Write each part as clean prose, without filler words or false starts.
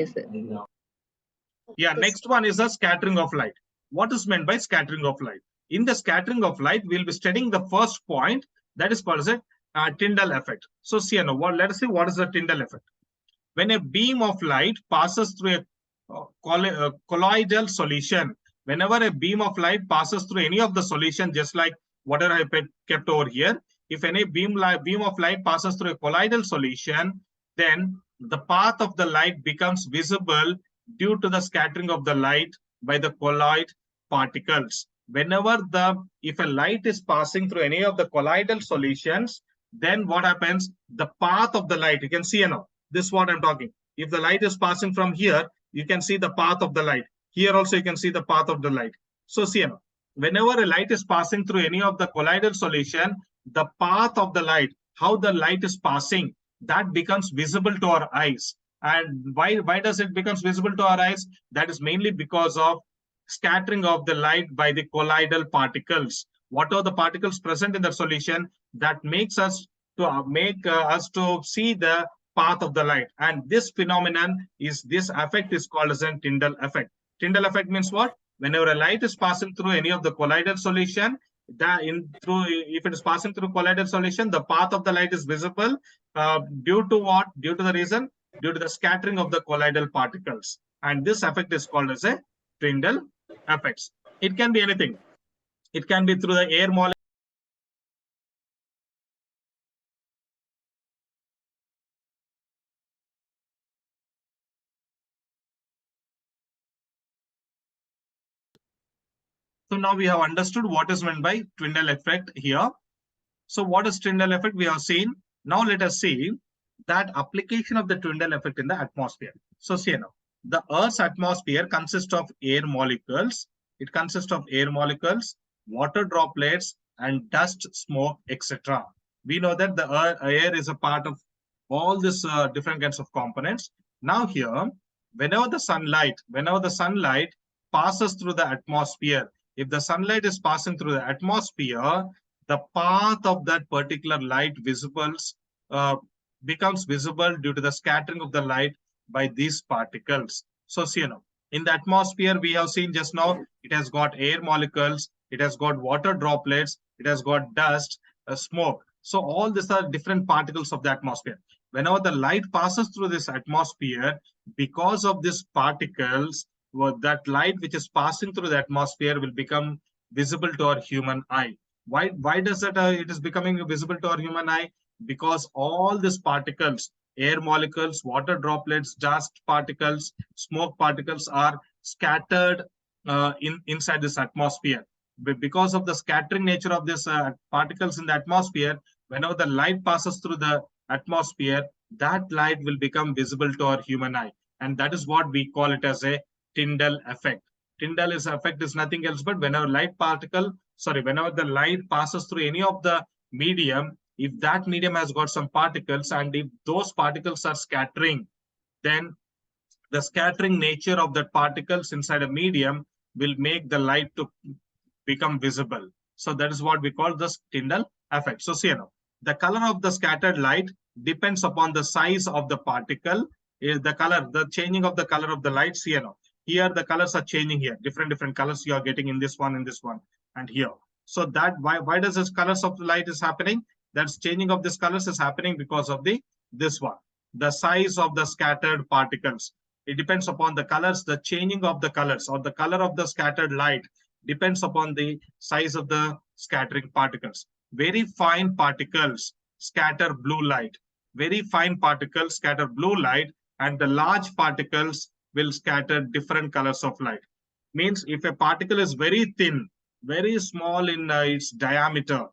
Yes, sir. Yeah, next one is the scattering of light. What is meant by scattering of light? In the scattering of light, we'll be studying the first point that is called as a Tyndall effect. So, see, let us see what is the Tyndall effect. When a beam of light passes through a colloidal solution, whenever a beam of light passes through any of the solution, just like whatever I kept over here, if any beam of light passes through a colloidal solution, then the path of the light becomes visible due to the scattering of the light by the colloid particles. If a light is passing through any of the colloidal solutions, then what happens? The path of the light, you can see now, this is what I'm talking. If the light is passing from here, you can see the path of the light. Here also you can see the path of the light. So see now, whenever a light is passing through any of the colloidal solution, the path of the light, how the light is passing, that becomes visible to our eyes. And why does it becomes visible to our eyes? That is mainly because of scattering of the light by the colloidal particles. What are the particles present in the solution that makes us to see the path of the light? And this phenomenon this effect is called as a Tyndall effect. Tyndall effect means what? Whenever a light is passing through any of the colloidal solution, if it is passing through colloidal solution, the path of the light is visible due to what? Due to the reason, due to the scattering of the colloidal particles. And this effect is called as a Tyndall effects. It can be anything. It can be through the air molecule. So now we have understood what is meant by Tyndall effect here. So what is Tyndall effect? We have seen. Now let us see that application of the Tyndall effect in the atmosphere. So see now, the Earth's atmosphere consists of air molecules. It consists of air molecules, water droplets, and dust, smoke, etc. We know that the air is a part of all these different kinds of components. Now here, whenever the sunlight passes through the atmosphere, if the sunlight is passing through the atmosphere, the path of that particular light becomes visible due to the scattering of the light by these particles. So, see now, in the atmosphere, we have seen just now, it has got air molecules, it has got water droplets, it has got dust, smoke. So all these are different particles of the atmosphere. Whenever the light passes through this atmosphere, because of these particles, that light which is passing through the atmosphere will become visible to our human eye. Why does it is becoming visible to our human eye? Because all these particles, air molecules, water droplets, dust particles, smoke particles are scattered inside this atmosphere. Because of the scattering nature of these particles in the atmosphere, whenever the light passes through the atmosphere, that light will become visible to our human eye. And that is what we call it as a Tyndall effect. Tyndall effect is nothing else but whenever the light passes through any of the medium, if that medium has got some particles and if those particles are scattering, then the scattering nature of the particles inside a medium will make the light to become visible. So that is what we call the Tyndall effect. So see now, the color of the scattered light depends upon the size of the particle. The changing of the color of the light, see now. Here the colors are changing here. Different colors you are getting in this one, and here. So that why does this colors of the light is happening? That's changing of this colors is happening because of this one. The size of the scattered particles. It depends upon the colors. The changing of the colors or the color of the scattered light depends upon the size of the scattering particles. Very fine particles scatter blue light. Very fine particles scatter blue light, and the large particles will scatter different colors of light. Means if a particle is very thin, very small in its diameter,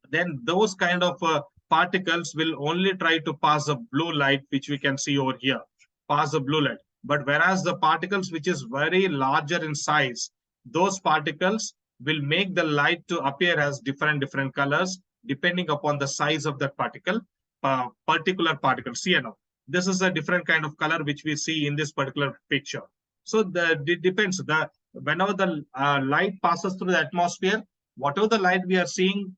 then those kind of particles will only try to pass the blue light, which we can see over here, pass the blue light. But whereas the particles which is very larger in size, those particles will make the light to appear as different colors depending upon the size of that particular particle. See now, this is a different kind of color which we see in this particular picture. So it depends. Whenever the light passes through the atmosphere, whatever the light we are seeing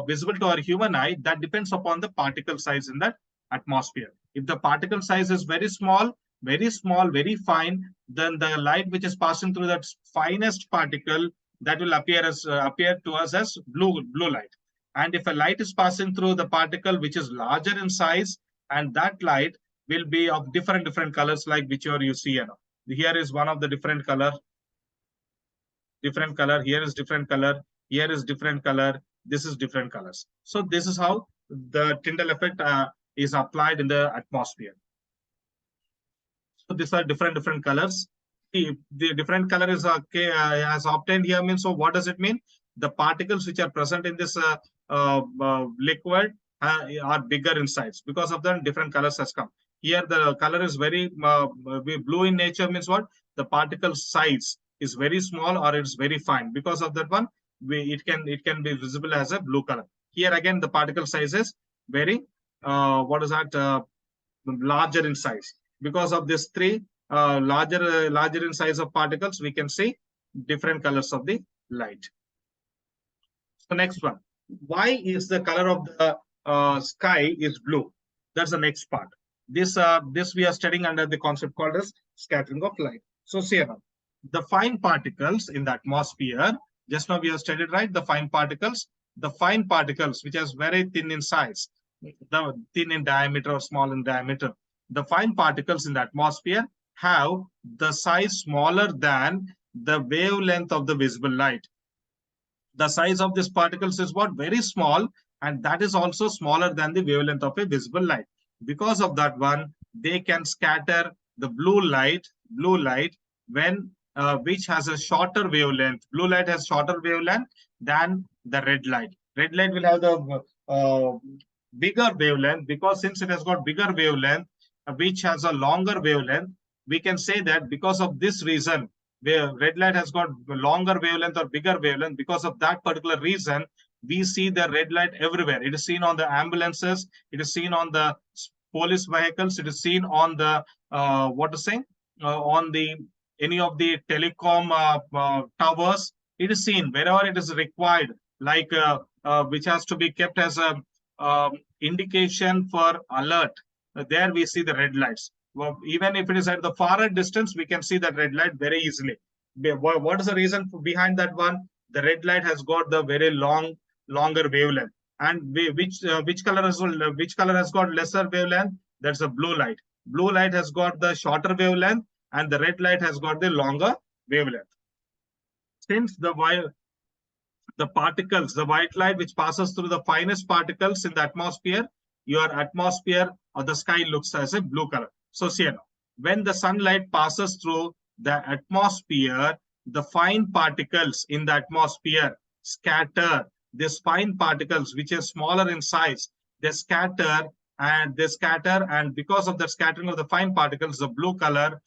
visible to our human eye, that depends upon the particle size in that atmosphere. If the particle size is very small, very small, very fine, then the light which is passing through that finest particle, that will appear to us as blue light. And if a light is passing through the particle which is larger in size, and that light will be of different colors, like whichever you see here. Here is one of the different color, here is different color, here is different color, this is different colors. So this is how the Tyndall effect is applied in the atmosphere. So these are different colors. The different color is has obtained here means, so what does it mean? The particles which are present in this liquid are bigger in size. Because of that, different colors has come. Here the color is very blue in nature, means what? The particle size is very small or it's very fine. Because of that one, it can be visible as a blue color. Here again, the particle size is very larger in size. Because of this three larger in size of particles, we can see different colors of the light. So next one, why is the color of the sky is blue? That's the next part. This we are studying under the concept called as scattering of light. So see now, the fine particles in the atmosphere, just now we have studied, right? The fine particles which are very thin in size, the thin in diameter or small in diameter. The fine particles in the atmosphere have the size smaller than the wavelength of the visible light. The size of these particles is what? Very small, and that is also smaller than the wavelength of a visible light. Because of that one, they can scatter the blue light when which has a shorter wavelength. Blue light has shorter wavelength than the red light. Red light will have the bigger wavelength, because since it has got bigger wavelength, which has a longer wavelength, we can say that because of this reason, where red light has got longer wavelength or bigger wavelength, because of that particular reason, we see the red light everywhere. It is seen on the ambulances, it is seen on the police vehicles, it is seen on the on the any of the telecom towers. It is seen wherever it is required, like which has to be kept as a indication for alert. There we see the red lights. Well, even if it is at the far distance, we can see that red light very easily. What is the reason behind that one? The red light has got the very longer wavelength. And which color has got lesser wavelength? That's a blue light. Blue light has got the shorter wavelength, and the red light has got the longer wavelength. Since the particles, the white light which passes through the finest particles in the atmosphere, your atmosphere or the sky looks as a blue color. So see now, when the sunlight passes through the atmosphere, the fine particles in the atmosphere scatter. These fine particles, which are smaller in size, they scatter, and because of the scattering of the fine particles, the blue color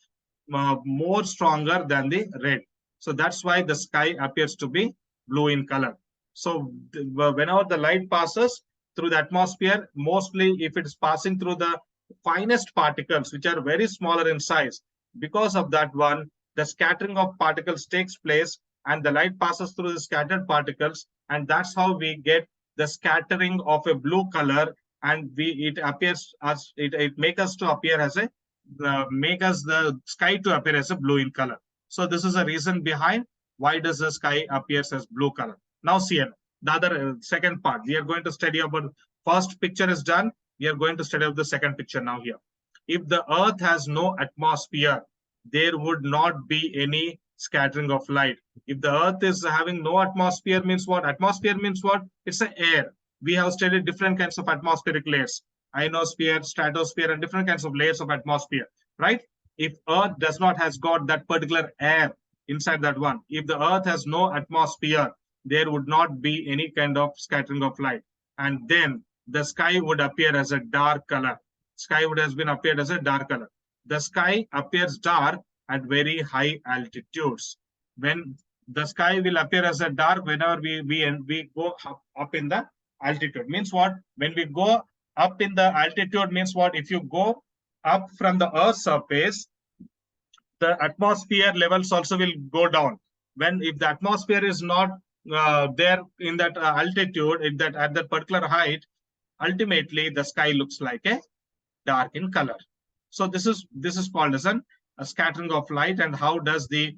more stronger than the red. So that's why the sky appears to be blue in color. So whenever the light passes through the atmosphere, mostly if it is passing through the finest particles, which are very smaller in size, because of that one, the scattering of particles takes place, and the light passes through the scattered particles, and that's how we get the scattering of a blue color, and it appears as it make us to appear as a make us the sky to appear as a blue in color. So this is a reason behind why does the sky appears as blue color. Now see here, the other second part we are going to study about. First picture is done. We are going to study of the second picture now here. If the earth has no atmosphere, there would not be any scattering of light. If the earth is having no atmosphere, means what? Atmosphere means what? It's an air. We have studied different kinds of atmospheric layers, ionosphere, stratosphere, and different kinds of layers of atmosphere, right? If earth does not has got that particular air inside that one, if the earth has no atmosphere, there would not be any kind of scattering of light, and then the sky would appear as a dark color. Sky would have been appeared as a dark color. The sky appears dark at very high altitudes. When the sky will appear as a dark whenever we go up in the altitude. Means what? When we go up in the altitude, means what? If you go up from the Earth's surface, the atmosphere levels also will go down. If the atmosphere is not there in that altitude, at that particular height, ultimately the sky looks like a dark in color. So this is called as a scattering of light. And how does the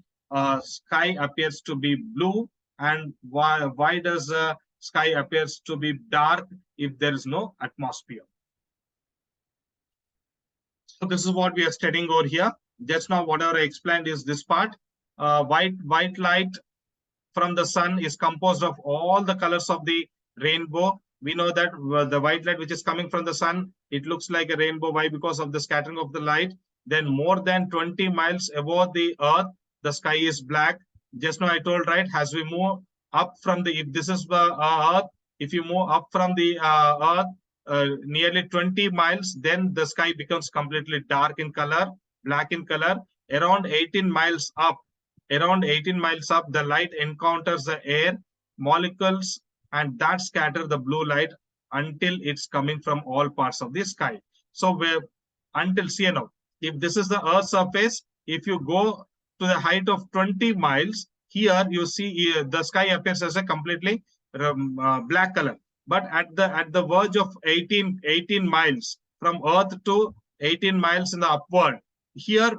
sky appears to be blue, and why does the sky appears to be dark if there is no atmosphere? So this is what we are studying over here. Just now, whatever I explained is this part. White light from the sun is composed of all the colors of the rainbow. We know that the white light which is coming from the sun, it looks like a rainbow. Why? Because of the scattering of the light. Then more than 20 miles above the earth, the sky is black. Just now I told, right, as we move up from the, if this is the earth, if you move up from the earth nearly 20 miles, then the sky becomes completely dark in color, black in color. Around 18 miles up, the light encounters the air molecules, and that scatter the blue light until it's coming from all parts of the sky. So where until, see now, if this is the Earth's surface, if you go to the height of 20 miles, here you see the sky appears as a completely black color. But at the verge of 18 miles from Earth to 18 miles in the upward, here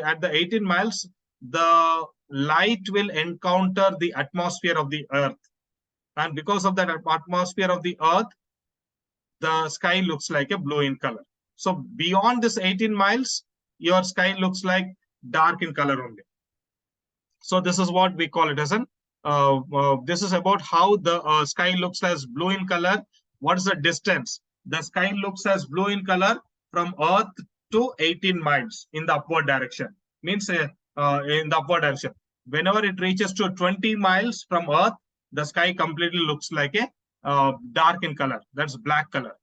at the 18 miles, the light will encounter the atmosphere of the earth, and because of that atmosphere of the earth, the sky looks like a blue in color. So beyond this 18 miles, your sky looks like dark in color only. So this is what we call it as an this is about how the sky looks as blue in color. What is the distance? The sky looks as blue in color from earth to 18 miles in the upward direction. Means in the upward direction. Whenever it reaches to 20 miles from earth, the sky completely looks like a dark in color. That's black color.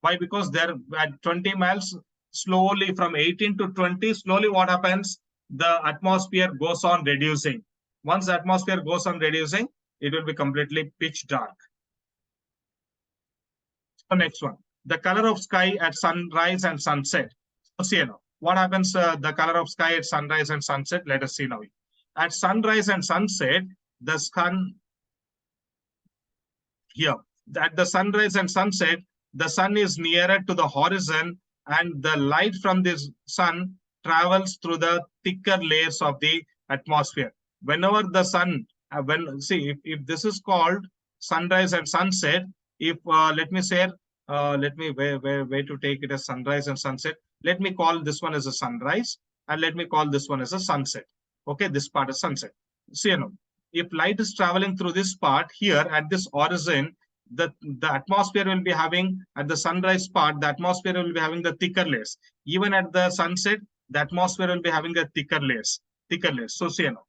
Why? Because there at 20 miles, slowly from 18 to 20, slowly what happens? The atmosphere goes on reducing. Once the atmosphere goes on reducing, it will be completely pitch dark. So next one, the color of sky at sunrise and sunset. So see now, what happens? The color of sky at sunrise and sunset. Let us see now. At sunrise and sunset, the sun here. At the sunrise and sunset, the sun is nearer to the horizon, and the light from this sun travels through the thicker layers of the atmosphere. Whenever the sun, if this is called sunrise and sunset, if let me say, let me where to take it as sunrise and sunset. Let me call this one as a sunrise, and let me call this one as a sunset. Okay, this part is sunset. So you know, if light is traveling through this part here at this horizon, the atmosphere will be having, at the sunrise part, the atmosphere will be having the thicker layers. Even at the sunset, the atmosphere will be having the thicker layers. So see now,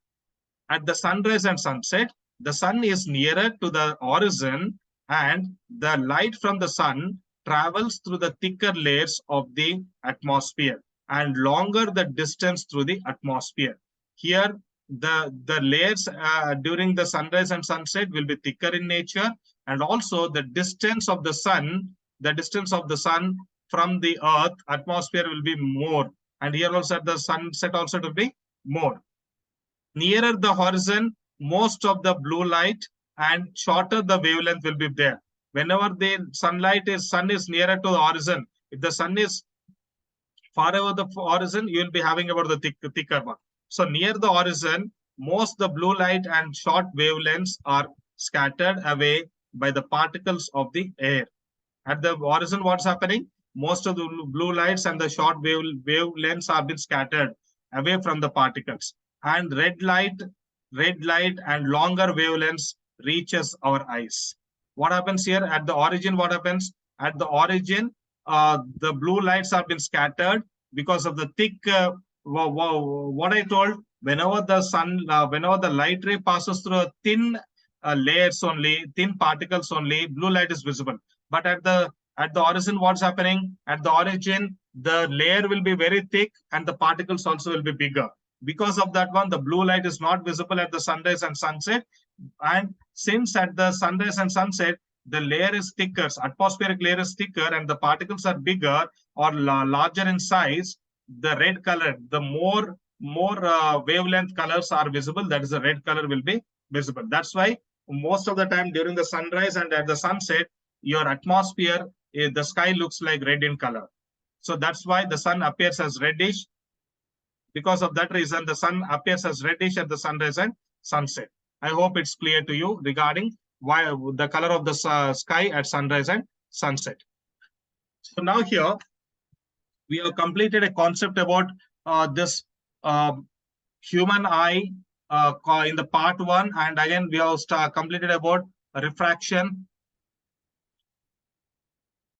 at the sunrise and sunset, the sun is nearer to the horizon, and the light from the sun travels through the thicker layers of the atmosphere, and longer the distance through the atmosphere. Here, the layers during the sunrise and sunset will be thicker in nature, and also the distance of the sun from the earth atmosphere will be more. And here also at the sunset also will be more. Nearer the horizon, most of the blue light, and shorter the wavelength will be there. Whenever the sun is nearer to the horizon, if the sun is far over the horizon, you will be having about the thicker one. So near the horizon, most the blue light and short wavelengths are scattered away by the particles of the air. At the horizon, what's happening? Most of the blue lights and the short wavelengths have been scattered away from the particles. And red light and longer wavelengths reaches our eyes. What happens here? At the origin, what happens? At the origin, the blue lights have been scattered because of the thick, what I told, whenever the light ray passes through a thin layers only, thin particles only, blue light is visible. But at the origin, what's happening? At the origin, the layer will be very thick and the particles also will be bigger. Because of that one, the blue light is not visible at the sunrise and sunset. And since at the sunrise and sunset, the layer is thicker, atmospheric layer is thicker, and the particles are bigger or larger in size, the red color, the more wavelength colors are visible, that is the red color will be visible. That's why most of the time during the sunrise and at the sunset, your atmosphere, the sky looks like red in color. So that's why the sun appears as reddish. Because of that reason, the sun appears as reddish at the sunrise and sunset. I hope it's clear to you regarding why the color of the sky at sunrise and sunset. So now here we have completed a concept about this human eye in the part one, and again we have completed about refraction,